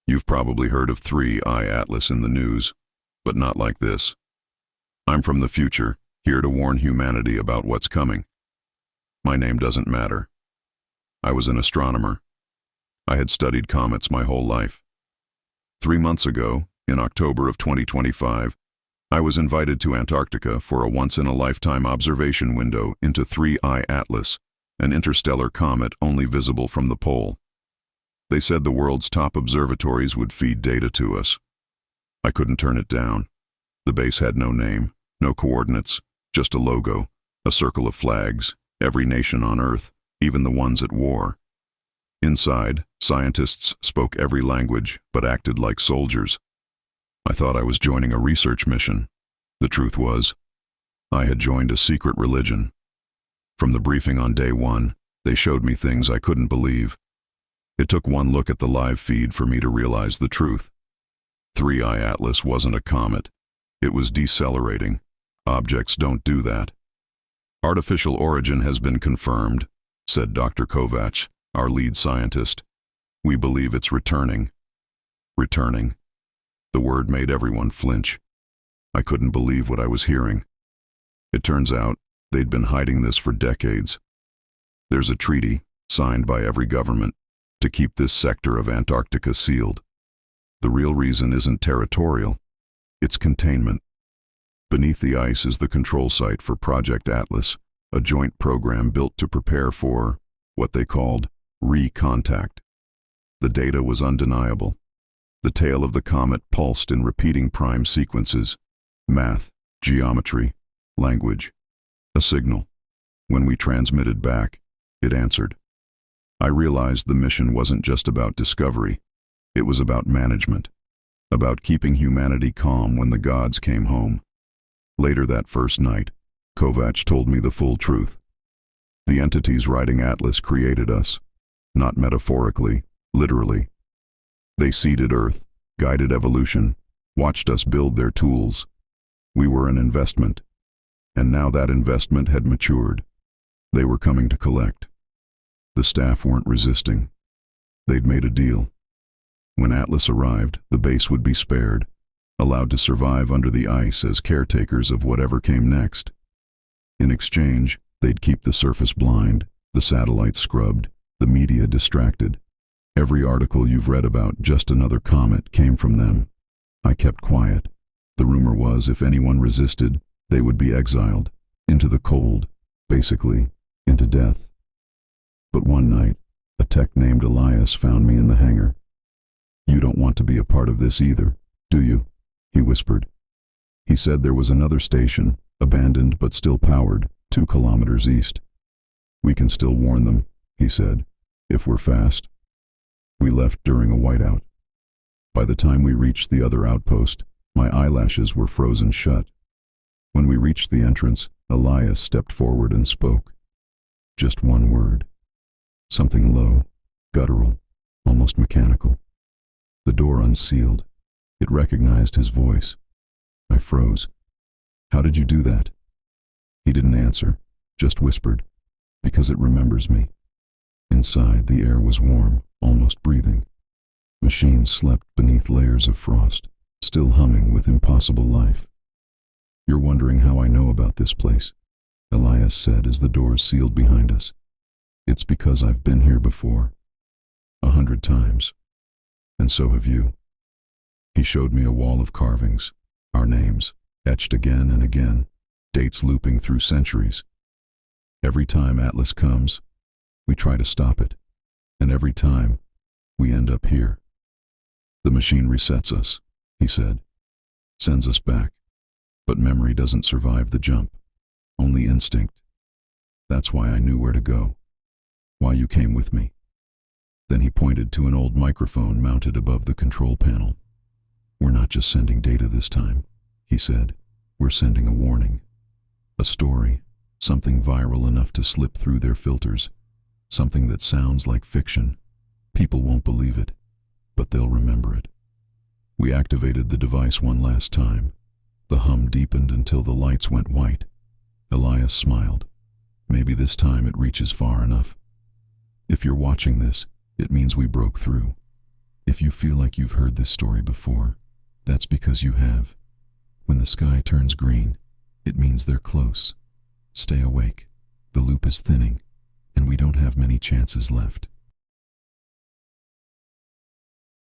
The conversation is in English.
You've probably heard of 3I Atlas in the news, but not like this. I'm from the future, here to warn humanity about what's coming. My name doesn't matter. I was an astronomer. I had studied comets my whole life. 3 months ago, in October of 2025, I was invited to Antarctica for a once-in-a-lifetime observation window into 3I Atlas, an interstellar comet only visible from the pole. They said the world's top observatories would feed data to us. I couldn't turn it down. The base had no name, no coordinates, just a logo, a circle of flags, every nation on Earth, even the ones at war. Inside, scientists spoke every language, but acted like soldiers. I thought I was joining a research mission. The truth was, I had joined a secret religion. From the briefing on day one, they showed me things I couldn't believe. It took one look at the live feed for me to realize the truth. 3I Atlas wasn't a comet. It was decelerating. Objects don't do that. Artificial origin has been confirmed, said Dr. Kovacs, our lead scientist. We believe it's returning. Returning. The word made everyone flinch. I couldn't believe what I was hearing. It turns out they'd been hiding this for decades. There's a treaty, signed by every government, to keep this sector of Antarctica sealed. The real reason isn't territorial, it's containment. Beneath the ice is the control site for Project Atlas, a joint program built to prepare for what they called recontact. The data was undeniable. The tail of the comet pulsed in repeating prime sequences, math, geometry, language, a signal. When we transmitted back, it answered. I realized the mission wasn't just about discovery. It was about management, about keeping humanity calm when the gods came home. Later that first night, Kovacs told me the full truth. The entities riding Atlas created us, not metaphorically, literally. They seeded Earth, guided evolution, watched us build their tools. We were an investment, and now that investment had matured. They were coming to collect. The staff weren't resisting. They'd made a deal. When Atlas arrived, the base would be spared, allowed to survive under the ice as caretakers of whatever came next. In exchange, they'd keep the surface blind, the satellites scrubbed, the media distracted. Every article you've read about just another comet came from them. I kept quiet. The rumor was if anyone resisted, they would be exiled, into the cold, basically, into death. But one night, a tech named Elias found me in the hangar. You don't want to be a part of this either, do you? He whispered. He said there was another station, abandoned but still powered, 2 kilometers east. We can still warn them, he said, if we're fast. We left during a whiteout. By the time we reached the other outpost, my eyelashes were frozen shut. When we reached the entrance, Elias stepped forward and spoke. Just one word. Something low, guttural, almost mechanical. The door unsealed. It recognized his voice. I froze. How did you do that? He didn't answer, just whispered, because it remembers me. Inside, the air was warm, almost breathing. Machines slept beneath layers of frost, still humming with impossible life. You're wondering how I know about this place, Elias said as the doors sealed behind us. It's because I've been here before, 100 times, and so have you. He showed me a wall of carvings, our names, etched again and again, dates looping through centuries. Every time Atlas comes, we try to stop it, and every time, we end up here. The machine resets us, he said, sends us back, but memory doesn't survive the jump, only instinct. That's why I knew where to go. Why you came with me. Then he pointed to an old microphone mounted above the control panel. We're not just sending data this time, he said. We're sending a warning. A story, something viral enough to slip through their filters. Something that sounds like fiction. People won't believe it, but they'll remember it. We activated the device one last time. The hum deepened until the lights went white. Elias smiled. Maybe this time it reaches far enough. If you're watching this, it means we broke through. If you feel like you've heard this story before, that's because you have. When the sky turns green, it means they're close. Stay awake. The loop is thinning, and we don't have many chances left.